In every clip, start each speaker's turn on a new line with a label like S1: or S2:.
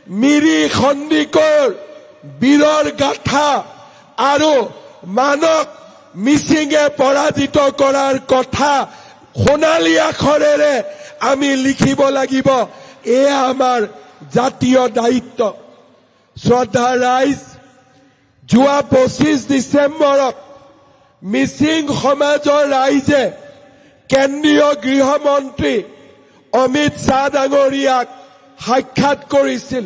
S1: মিৰি খণ্ডিকৰ বীৰৰ গাথা আৰু মানক মিচিঙে পৰাজিত কৰাৰ কথা সোণালী আখৰেৰে আমি লিখিব লাগিব। এয়া আমাৰ জাতীয় দায়িত্ব। শ্ৰদ্ধা ৰাইজ, যোৱা 25 ডিচেম্বৰত মিচিং সমাজৰ ৰাইজে কেন্দ্ৰীয় গৃহমন্ত্ৰী অমিত শ্বাহ ডাঙৰীয়াক সাক্ষাৎ কৰিছিল।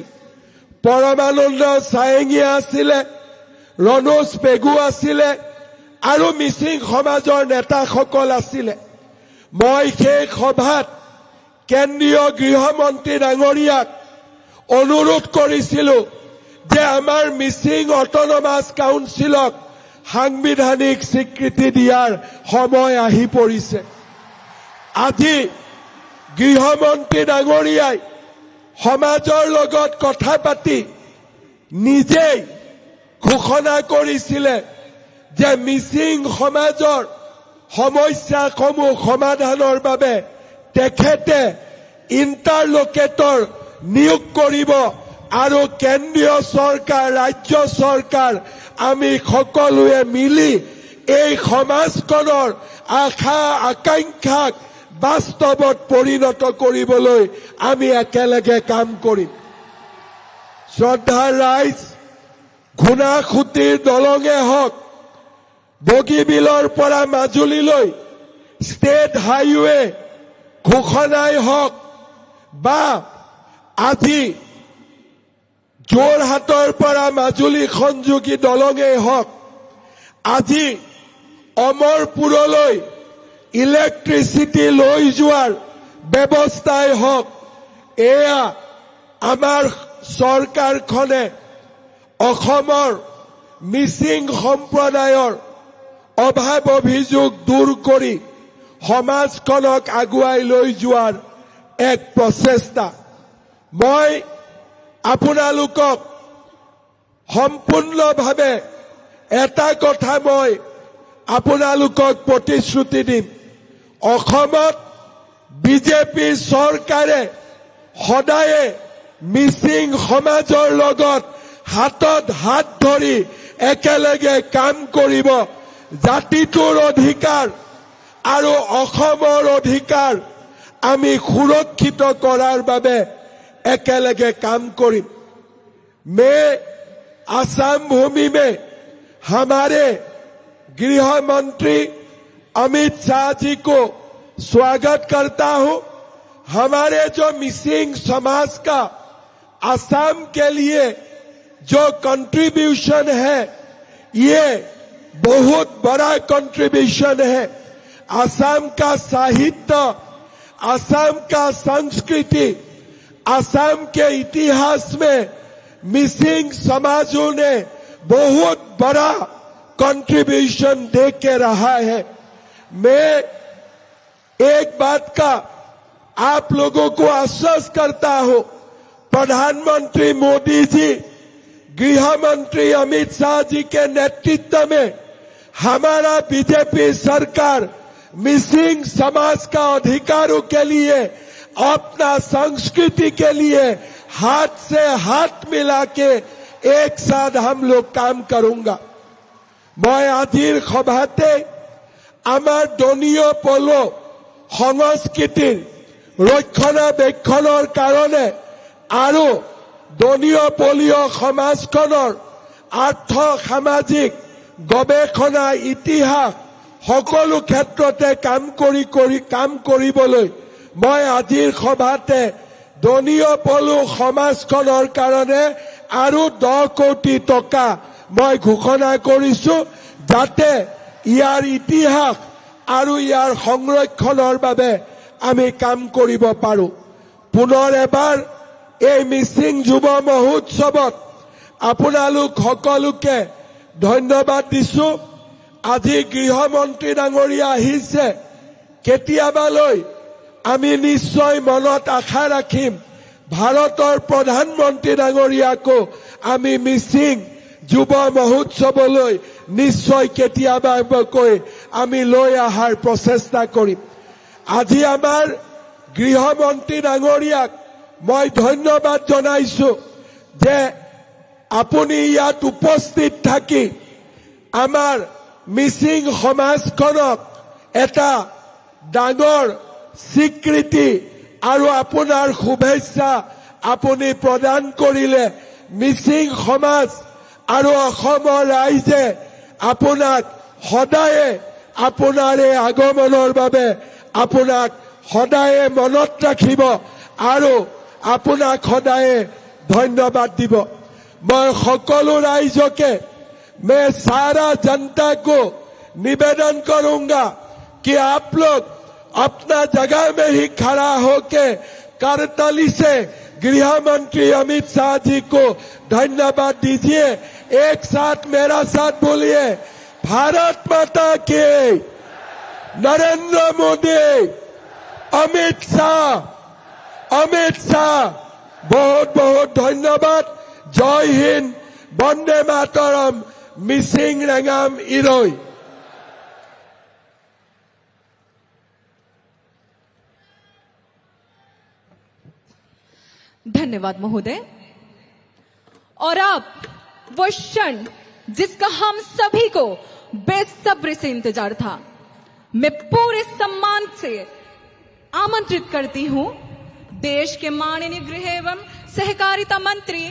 S1: পৰমানন্দ ছায়েঙীয়া আছিলে, ৰণোজ পেগু আছিলে আৰু মিচিং সমাজৰ নেতাসকল আছিলে। মই সেই সভাত কেন্দ্ৰীয় গৃহমন্ত্ৰী ডাঙৰীয়াক অনুৰোধ কৰিছিলো যে আমাৰ মিচিং অট'নমাছ কাউন্সিলক সাংবিধানিক স্বীকৃতি দিয়াৰ সময় আহি পৰিছে। আজি গৃহমন্ত্ৰী ডাঙৰীয়াই সমাজৰ লগত কথা পাতি নিজেই ঘোষণা কৰিছিলে যে মিচিং সমাজৰ সমস্যাসমূহ সমাধানৰ বাবে তেখেতে ইণ্টাৰলোকেটৰ নিয়োগ কৰিব আৰু কেন্দ্ৰীয় চৰকাৰ, ৰাজ্য চৰকাৰ আমি সকলোৱে মিলি এই সমাজখনৰ আশা আকাংক্ষাক বাস্তৱত পৰিণত কৰিবলৈ আমি একেলগে কাম কৰিম। শ্ৰদ্ধা ৰাইজ, ঘূনাসুঁতিৰ দলঙে হওক, বগীবিলৰ পৰা মাজুলীলৈ ষ্টেট হাইৱে ঘোষণাই হওক বা আজি যোৰহাটৰ পৰা মাজুলী সংযোগী দলঙেই হওক, আজি অমৰপুৰলৈ ইলেক্ট্ৰিচিটি লৈ যোৱাৰ ব্যৱস্থাই হওক, এয়া আমাৰ চৰকাৰখনে অসমৰ মিচিং সম্প্ৰদায়ৰ অভাৱ অভিযোগ দূৰ কৰি সমাজখনক আগুৱাই লৈ যোৱাৰ এক প্ৰচেষ্টা। মই আপোনালোকক সম্পূৰ্ণভাৱে এটা কথা মই আপোনালোকক প্ৰতিশ্ৰুতি দিম, অসমত বিজেপি চৰকাৰে সদায়ে মিচিং সমাজৰ লগত হাতত হাত ধৰি একেলগে কাম কৰিব। জাতিটোৰ অধিকাৰ আৰু অসমৰ অধিকাৰ আমি সুৰক্ষিত কৰাৰ বাবে একেলগে কাম কৰিম। मैं आसाम भूमि में हमारे गृह मंत्री अमित शाह जी को स्वागत करता हूं। हमारे जो मिसिंग समाज का आसाम के लिए जो कंट्रीब्यूशन है, ये बहुत बड़ा कंट्रीब्यूशन है। आसाम का साहित्य, आसाम का संस्कृति, आसाम के इतिहास में मिसिंग समाजों ने बहुत बड़ा कंट्रीब्यूशन दे के रहा है। मैं एक बात का आप लोगों को आश्वस्त करता हूं, प्रधानमंत्री मोदी जी, गृह मंत्री अमित शाह जी के नेतृत्व में हमारा बीजेपी सरकार मिसिंग समाज का अधिकारों के लिए, अपना संस्कृति के लिए हाथ से हाथ मिला के एक साथ हम लोग काम करूंगा। मैं आजिर सभाते आमार दनीय पलो संस्कृतिर रक्षणाबेक्षणर कारणे आरो दनीय पलीय समाजखনৰ आर्थ सामाजिक गवेषणा इतिहास সকলো ক্ষেত্ৰতে কাম কৰিবলৈ মই আজিৰ সভাতে দনীয় পলু সমাজখনৰ কাৰণে আৰু 10 কোটি টকা মই ঘোষণা কৰিছো, যাতে ইয়াৰ ইতিহাস আৰু ইয়াৰ সংৰক্ষণৰ বাবে আমি কাম কৰিব পাৰো। পুনৰ এবাৰ এই মিচিং যুৱ মহোৎসৱত আপোনালোক সকলোকে ধন্যবাদ দিছো। আজি গৃহমন্ত্ৰী ডাঙৰীয়া আহিছে, কেতিয়াবালৈ আমি নিশ্চয় মনত আশা ৰাখিম ভাৰতৰ প্ৰধানমন্ত্ৰী ডাঙৰীয়াকো আমি মিচিং যুৱ মহোৎসৱলৈ নিশ্চয় কেতিয়াবাকৈ আমি লৈ অহাৰ প্ৰচেষ্টা কৰিম। আজি আমাৰ গৃহমন্ত্ৰী ডাঙৰীয়াক মই ধন্যবাদ জনাইছো, যে আপুনি ইয়াত উপস্থিত থাকি আমাৰ মিচিং সমাজখনক এটা ডাঙৰ স্বীকৃতি আৰু আপোনাৰ শুভেচ্ছা আপুনি প্ৰদান কৰিলে মিচিং সমাজ আৰু অসমৰ ৰাইজে আপোনাক সদায়ে আপোনাৰ এই আগমনৰ বাবে আপোনাক সদায়ে মনত ৰাখিব আৰু আপোনাক সদায়ে ধন্যবাদ দিব। मैं সকলো राइजों मैं सारा जनता को निवेदन करूंगा कि आप लोग अपना जगह में ही खड़ा होके करताली से गृह मंत्री अमित शाह जी को धन्यवाद दीजिए। एक साथ मेरा साथ बोलिए, भारत माता की, नरेंद्र मोदी, अमित शाह। बहुत बहुत धन्यवाद। जय हिंद, वंदे मातरम, मिसिंग रेंगाम इरोई।
S2: धन्यवाद महोदय। और अब वो क्षण जिसका हम सभी को बेसब्री से इंतजार था, मैं पूरे सम्मान से आमंत्रित करती हूं देश के माननीय गृह एवं सहकारिता मंत्री